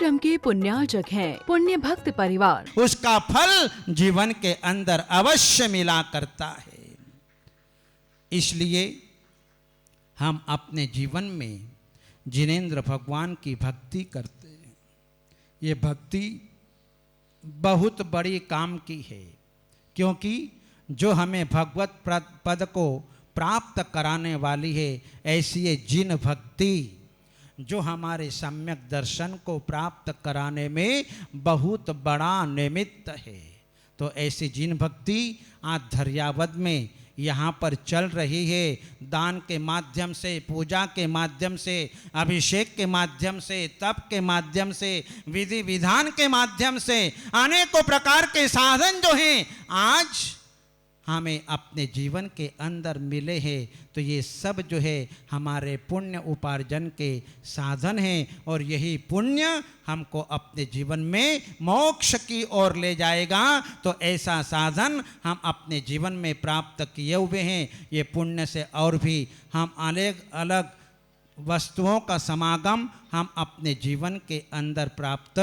विक्रम के पुण्यार्जक हैं पुण्य भक्त परिवार। उसका फल जीवन के अंदर अवश्य मिला करता है। इसलिए हम अपने जीवन में जिनेंद्र भगवान की भक्ति करते हैं। ये भक्ति बहुत बड़ी काम की है, क्योंकि जो हमें भगवत पद को प्राप्त कराने वाली है, ऐसी ये जिन भक्ति जो हमारे सम्यक दर्शन को प्राप्त कराने में बहुत बड़ा निमित्त है। तो ऐसी जिन भक्ति आज धैर्यावद में यहाँ पर चल रही है। दान के माध्यम से, पूजा के माध्यम से, अभिषेक के माध्यम से, तप के माध्यम से, विधि विधान के माध्यम से अनेकों प्रकार के साधन जो हैं आज हमें अपने जीवन के अंदर मिले हैं। तो ये सब जो है हमारे पुण्य उपार्जन के साधन हैं, और यही पुण्य हमको अपने जीवन में मोक्ष की ओर ले जाएगा। तो ऐसा साधन हम अपने जीवन में प्राप्त किए हुए हैं। ये पुण्य से और भी हम अलग अलग वस्तुओं का समागम हम अपने जीवन के अंदर प्राप्त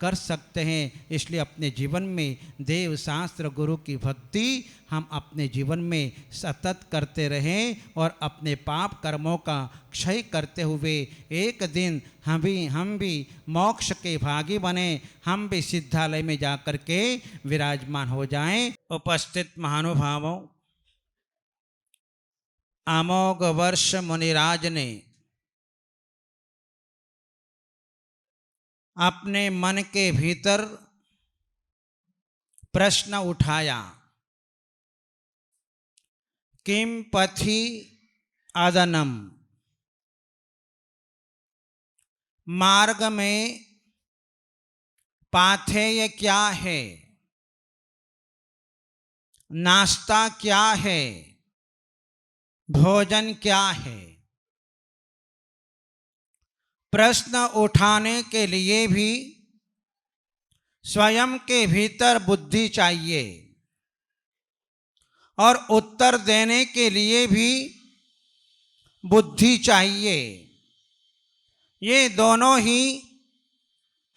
कर सकते हैं। इसलिए अपने जीवन में देव शास्त्र गुरु की भक्ति हम अपने जीवन में सतत करते रहें, और अपने पाप कर्मों का क्षय करते हुए एक दिन हम भी मोक्ष के भागी बने, हम भी सिद्धालय में जाकर के विराजमान हो जाएं। उपस्थित महानुभावों, अमोघ वर्ष मुनिराज ने अपने मन के भीतर प्रश्न उठाया, किम पथि अदनम, मार्ग में पाथेय क्या है, नाश्ता क्या है, भोजन क्या है। प्रश्न उठाने के लिए भी स्वयं के भीतर बुद्धि चाहिए, और उत्तर देने के लिए भी बुद्धि चाहिए। ये दोनों ही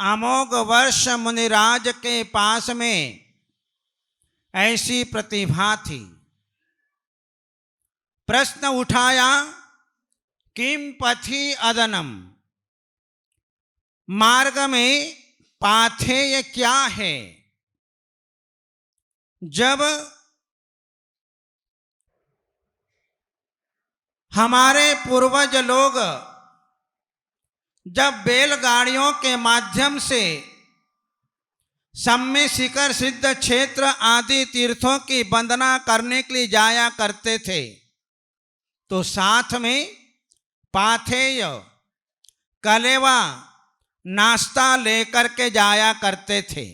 अमोघ वर्ष मुनिराज के पास में ऐसी प्रतिभा थी। प्रश्न उठाया, किम पथि अदनम, मार्ग में पाथेय क्या है। जब हमारे पूर्वज लोग जब बैलगाड़ियों के माध्यम से सम्य शिखर सिद्ध क्षेत्र आदि तीर्थों की वंदना करने के लिए जाया करते थे, तो साथ में पाथेय कलेवा नाश्ता लेकर के जाया करते थे।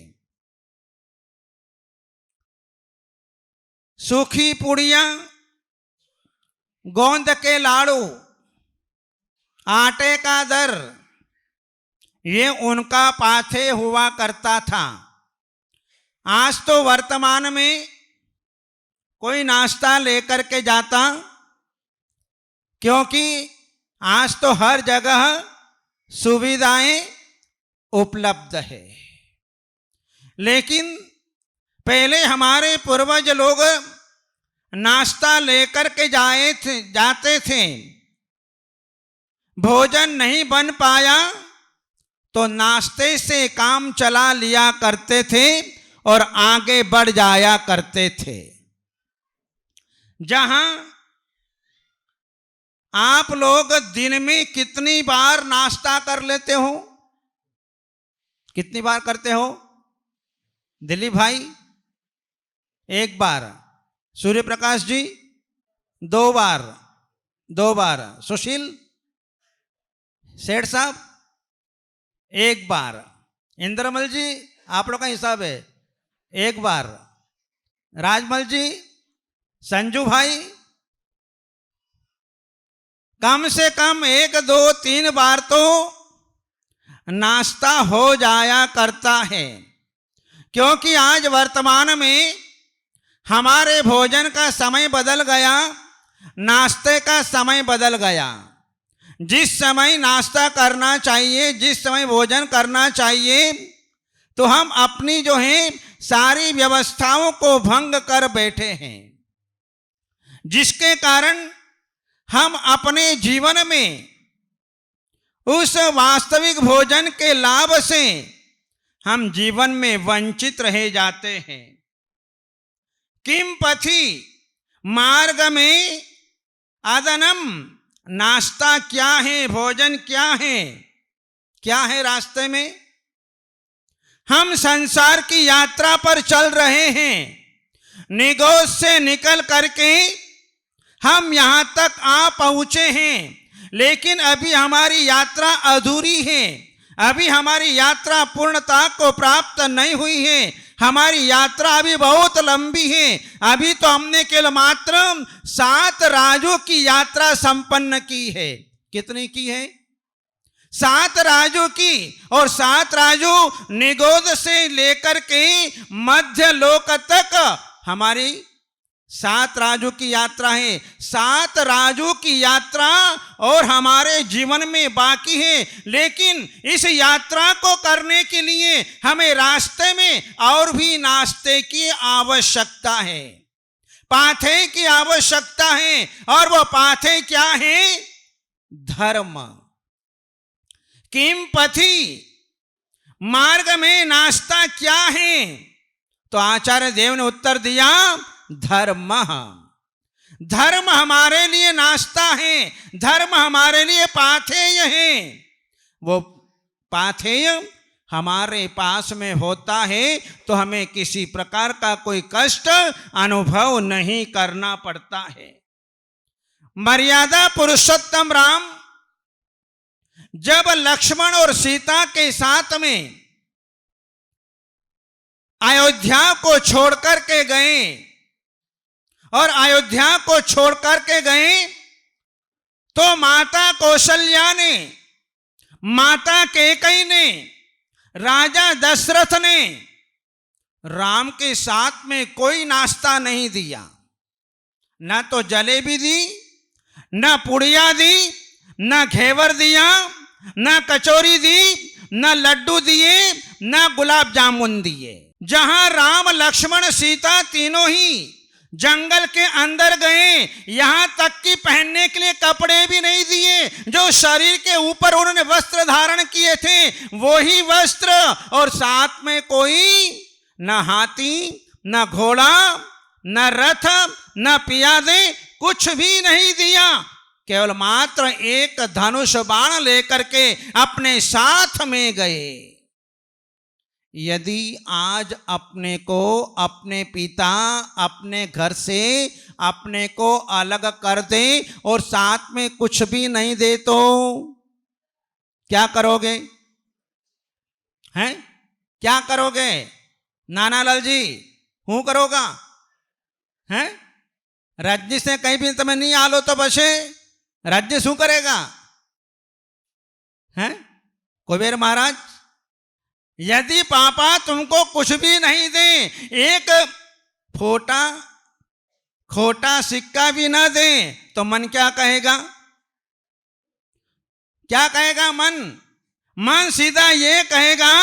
सूखी पुड़ियां, गोंद के लाड़ू, आटे का दर, ये उनका पाथेय हुआ करता था। आज तो वर्तमान में कोई नाश्ता लेकर के जाता, क्योंकि आज तो हर जगह सुविधाएं उपलब्ध है। लेकिन पहले हमारे पूर्वज लोग नाश्ता लेकर के जाते थे। भोजन नहीं बन पाया तो नाश्ते से काम चला लिया करते थे और आगे बढ़ जाया करते थे। जहां आप लोग दिन में कितनी बार नाश्ता कर लेते हो? कितनी बार करते हो दिलीप भाई? एक बार। सूर्य प्रकाश जी? दो बार। सुशील सेठ साहब? एक बार। इंद्रमल जी, आप लोग का हिसाब है, एक बार। राजमल जी, संजू भाई, कम से कम 1, 2, 3 बार तो नाश्ता हो जाया करता है। क्योंकि आज वर्तमान में हमारे भोजन का समय बदल गया, नाश्ते का समय बदल गया। जिस समय नाश्ता करना चाहिए, जिस समय भोजन करना चाहिए, तो हम अपनी जो है सारी व्यवस्थाओं को भंग कर बैठे हैं, जिसके कारण हम अपने जीवन में उस वास्तविक भोजन के लाभ से हम जीवन में वंचित रह जाते हैं। किम पथि मार्ग में अदनम, नाश्ता क्या है, भोजन क्या है रास्ते में। हम संसार की यात्रा पर चल रहे हैं, निगोज से निकल करके हम यहां तक आ पहुंचे हैं, लेकिन अभी हमारी यात्रा अधूरी है, अभी हमारी यात्रा पूर्णता को प्राप्त नहीं हुई है, हमारी यात्रा अभी बहुत लंबी है। अभी तो हमने केवल मात्र 7 राज्यों की यात्रा संपन्न की है। कितनी की है? 7 राज्यों की, और 7 राज्यों निगोद से लेकर के मध्य लोक तक हमारी 7 राज्यों की यात्रा है। 7 राज्यों की यात्रा और हमारे जीवन में बाकी है, लेकिन इस यात्रा को करने के लिए हमें रास्ते में और भी नाश्ते की आवश्यकता है, पाथे की आवश्यकता है। और वो पाथे क्या है? धर्म। किम पथि, मार्ग में नाश्ता क्या है? तो आचार्य देव ने उत्तर दिया, धर्म। धर्म हमारे लिए नाश्ता है, धर्म हमारे लिए पाथेय है। वो पाथेय हमारे पास में होता है तो हमें किसी प्रकार का कोई कष्ट अनुभव नहीं करना पड़ता है। मर्यादा पुरुषोत्तम राम जब लक्ष्मण और सीता के साथ में अयोध्या को छोड़ करके गए, और अयोध्या को छोड़ करके गए तो माता कौशल्या ने, माता कैकेयी ने, राजा दशरथ ने राम के साथ में कोई नाश्ता नहीं दिया। न तो जलेबी दी, न पुड़िया दी, न घेवर दिया, न कचौरी दी, न लड्डू दिए, न गुलाब जामुन दिए। जहां राम लक्ष्मण सीता तीनों ही जंगल के अंदर गए, यहां तक कि पहनने के लिए कपड़े भी नहीं दिए। जो शरीर के ऊपर उन्होंने वस्त्र धारण किए थे वही वस्त्र, और साथ में कोई न हाथी, न घोड़ा, न रथ, न पियादे, कुछ भी नहीं दिया। केवल मात्र एक धनुष बाण लेकर के अपने साथ में गए। यदि आज अपने को, अपने पिता, अपने घर से अपने को अलग कर दे और साथ में कुछ भी नहीं दे तो क्या करोगे? हैं? क्या करोगे? नानालाल जी हूं करोगा? हैं? राज्य से कहीं भी तुम्हें नहीं आलो तो बसे, राज्य शू करेगा? हैं? कुबेर महाराज, यदि पापा तुमको कुछ भी नहीं दे, एक खोटा सिक्का भी ना दे, तो मन क्या कहेगा? क्या कहेगा मन? मन सीधा ये कहेगा,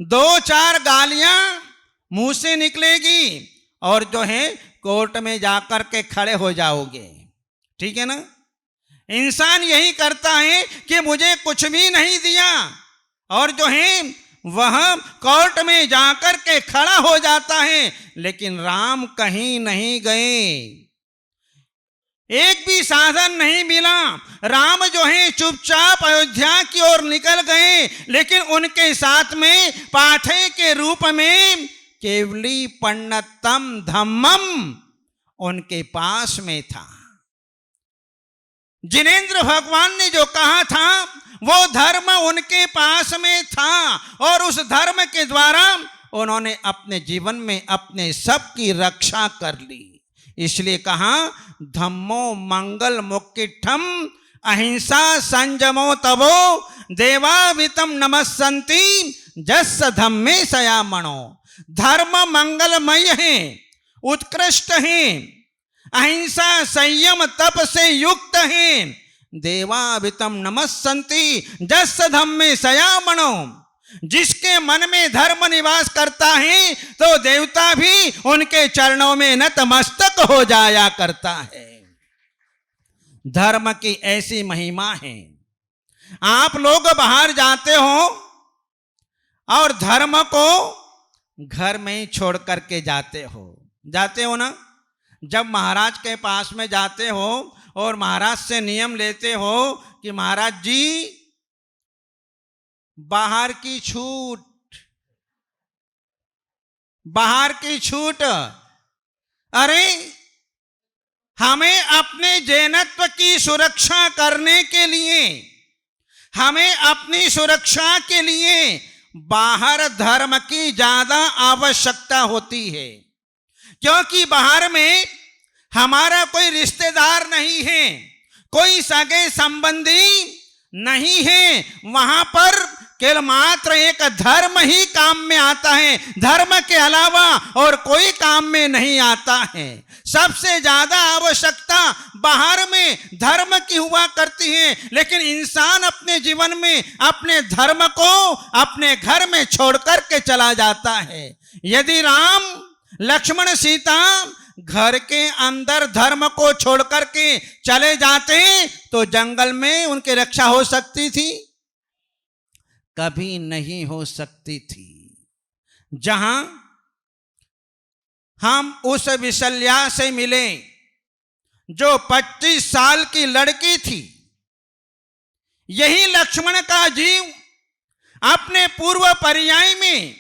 2-4 गालियां मुंह से निकलेगी और जो है कोर्ट में जाकर के खड़े हो जाओगे। ठीक है ना? इंसान यही करता है कि मुझे कुछ भी नहीं दिया, और जो है वह कोर्ट में जाकर के खड़ा हो जाता है। लेकिन राम कहीं नहीं गए, एक भी साधन नहीं मिला। राम जो है चुपचाप अयोध्या की ओर निकल गए, लेकिन उनके साथ में पाठे के रूप में केवली पन्नतम धम्मम उनके पास में था। जिनेंद्र भगवान ने जो कहा था वो धर्म उनके पास में था, और उस धर्म के द्वारा उन्होंने अपने जीवन में अपने सब की रक्षा कर ली। इसलिए कहा, धम्मो मंगल मुक्तिठम अहिंसा संयमो तवो देवावितम नमस्सन्ति जस्स धम्मे सयामणो। धर्म मंगलमय है, उत्कृष्ट है, अहिंसा संयम तप से युक्त है, देवावितम नमस्सन्ति जस्य धम्मे सयामणो। जिसके मन में धर्म निवास करता है तो देवता भी उनके चरणों में नतमस्तक हो जाया करता है। धर्म की ऐसी महिमा है। आप लोग बाहर जाते हो और धर्म को घर में ही छोड़ करके जाते हो ना। जब महाराज के पास में जाते हो और महाराज से नियम लेते हो कि महाराज जी बाहर की छूट, अरे हमें अपने जैनत्व की सुरक्षा करने के लिए, हमें अपनी सुरक्षा के लिए बाहर धर्म की ज्यादा आवश्यकता होती है। क्योंकि बाहर में हमारा कोई रिश्तेदार नहीं है, कोई सगे संबंधी नहीं है। वहां पर केवल मात्र एक धर्म ही काम में आता है, धर्म के अलावा और कोई काम में नहीं आता है। सबसे ज्यादा आवश्यकता बाहर में धर्म की हुआ करती है, लेकिन इंसान अपने जीवन में अपने धर्म को अपने घर में छोड़ करके चला जाता है। यदि राम लक्ष्मण सीता घर के अंदर धर्म को छोड़ करके चले जाते तो जंगल में उनकी रक्षा हो सकती थी? कभी नहीं हो सकती थी। जहां हम उस विशल्या से मिले जो 25 साल की लड़की थी, यही लक्ष्मण का जीव अपने पूर्व पर्याय में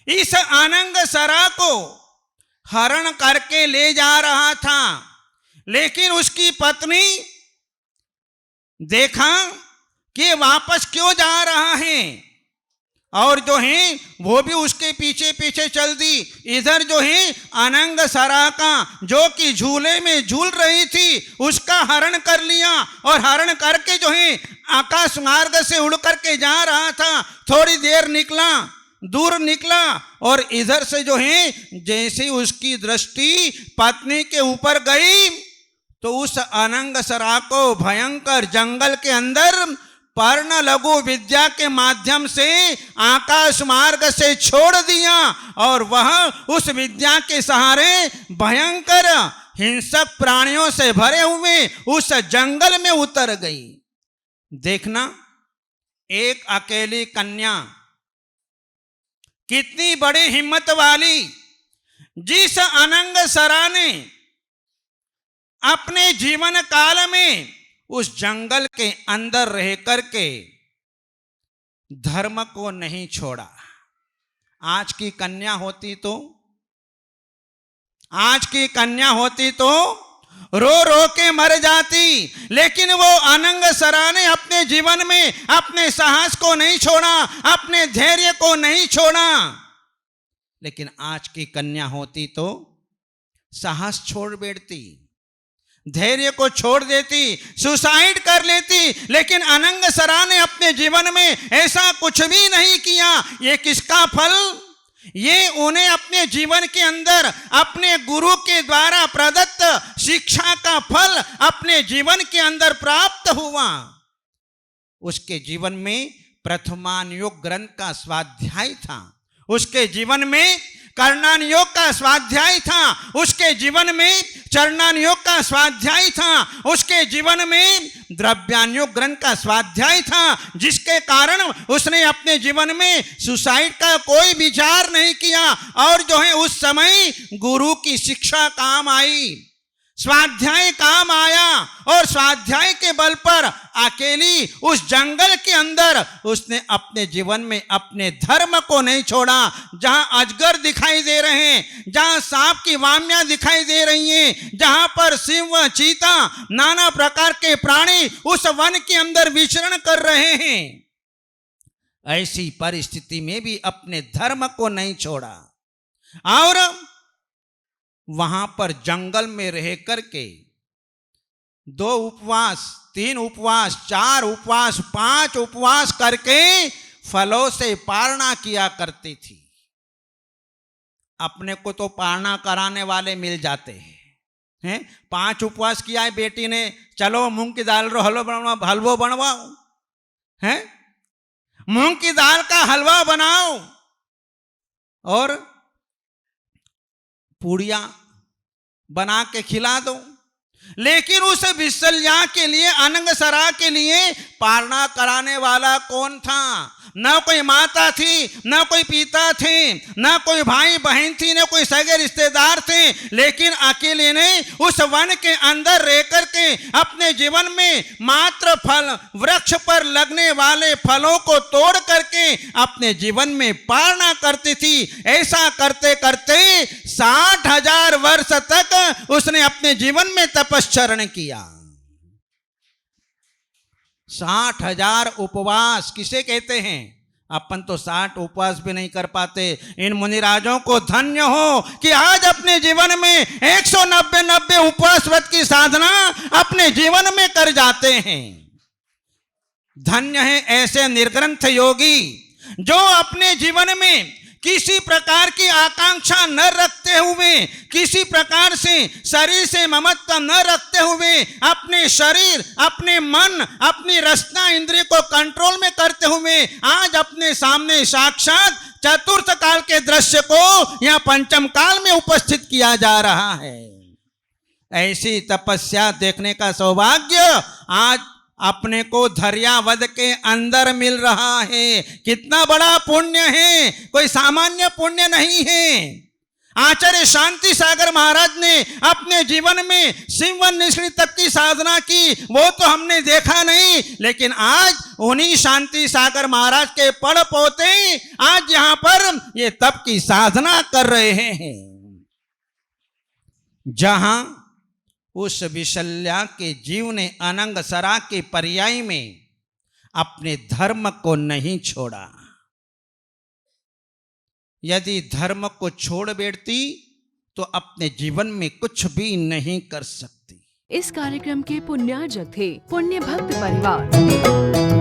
इस अनंग सरा को हरण करके ले जा रहा था। लेकिन उसकी पत्नी देखा कि वापस क्यों जा रहा है, और जो है वो भी उसके पीछे पीछे चल दी। इधर जो है अनंग सरा का जो कि झूले में झूल रही थी उसका हरण कर लिया, और हरण करके जो है आकाश मार्ग से उड़ करके जा रहा था। थोड़ी देर निकला, दूर निकला, और इधर से जो है जैसे उसकी दृष्टि पत्नी के ऊपर गई तो उस अनंग सरा को भयंकर जंगल के अंदर पर्ण लघु विद्या के माध्यम से आकाश मार्ग से छोड़ दिया, और वह उस विद्या के सहारे भयंकर हिंसक प्राणियों से भरे हुए उस जंगल में उतर गई। देखना, एक अकेली कन्या कितनी बड़ी हिम्मत वाली, जिस अनंग सरा ने अपने जीवन काल में उस जंगल के अंदर रह करके धर्म को नहीं छोड़ा। आज की कन्या होती तो रो रो के मर जाती, लेकिन वो अनंग सरा ने अपने जीवन में अपने साहस को नहीं छोड़ा, अपने धैर्य को नहीं छोड़ा। लेकिन आज की कन्या होती तो साहस छोड़ बैठती, धैर्य को छोड़ देती, सुसाइड कर लेती। लेकिन अनंग सरा ने अपने जीवन में ऐसा कुछ भी नहीं किया। ये किसका फल? ये उन्हें अपने जीवन के अंदर अपने गुरु के द्वारा प्रदत्त शिक्षा का फल अपने जीवन के अंदर प्राप्त हुआ। उसके जीवन में प्रथमान योग ग्रंथ का स्वाध्याय था, उसके जीवन में कर्णान योग का स्वाध्याय था, उसके जीवन में चरणान योग का स्वाध्याय था, उसके जीवन में द्रव्यान योग ग्रंथ का स्वाध्याय था, जिसके कारण उसने अपने जीवन में सुसाइड का कोई विचार नहीं किया। और जो है उस समय गुरु की शिक्षा काम आई, स्वाध्याय काम आया, और स्वाध्याय के बल पर अकेली उस जंगल के अंदर उसने अपने जीवन में अपने धर्म को नहीं छोड़ा। जहां अजगर दिखाई दे रहे हैं, जहां सांप की वामियां दिखाई दे रही हैं, जहां पर सिंह, चीता, नाना प्रकार के प्राणी उस वन के अंदर विचरण कर रहे हैं, ऐसी परिस्थिति में भी अपने धर्म को नहीं छोड़ा। और वहां पर जंगल में रह करके 2 उपवास, 3 उपवास, 4 उपवास, 5 उपवास करके फलों से पारणा किया करती थी। अपने को तो पारणा कराने वाले मिल जाते हैं, हैं 5 उपवास किया है बेटी ने, चलो मूंग की दाल रो हलवो बनवाओ, हैं मूंग की दाल का हलवा बनाओ और पूड़ियां बना के खिला दो। लेकिन उस विशल्या के लिए, अनंगसरा के लिए पालना कराने वाला कौन था? न कोई माता थी, न कोई पिता थे, न कोई भाई बहन थी, न कोई सगे रिश्तेदार थे, लेकिन अकेले ने उस वन के अंदर रह करके अपने जीवन में मात्र फल, वृक्ष पर लगने वाले फलों को तोड़ करके अपने जीवन में पालना करती थी। ऐसा करते करते 60,000 वर्ष तक उसने अपने जीवन में तपश्चरण किया। 60,000 उपवास किसे कहते हैं? अपन तो 60 उपवास भी नहीं कर पाते। इन मुनिराजों को धन्य हो कि आज अपने जीवन में 190 उपवास व्रत की साधना अपने जीवन में कर जाते हैं। धन्य है ऐसे निर्ग्रंथ योगी जो अपने जीवन में किसी प्रकार की आकांक्षा न रखते हुए, किसी प्रकार से शरीर से ममत्व न रखते हुए, अपने शरीर, अपने मन, अपनी रसना इंद्रिय को कंट्रोल में करते हुए आज अपने सामने साक्षात चतुर्थ काल के दृश्य को या पंचम काल में उपस्थित किया जा रहा है। ऐसी तपस्या देखने का सौभाग्य आज अपने को धैर्यवद के अंदर मिल रहा है। कितना बड़ा पुण्य है, कोई सामान्य पुण्य नहीं है। आचार्य शांति सागर महाराज ने अपने जीवन में सिंवन निष्णी तक की साधना की, वो तो हमने देखा नहीं, लेकिन आज उन्हीं शांति सागर महाराज के पड़ पोते आज यहां पर ये तप की साधना कर रहे हैं। जहां उस विशल्या के जीव ने अनंगसरा के पर्याय में अपने धर्म को नहीं छोड़ा। यदि धर्म को छोड़ बैठती तो अपने जीवन में कुछ भी नहीं कर सकती। इस कार्यक्रम के पुण्यार्जक थे पुण्य भक्त परिवार।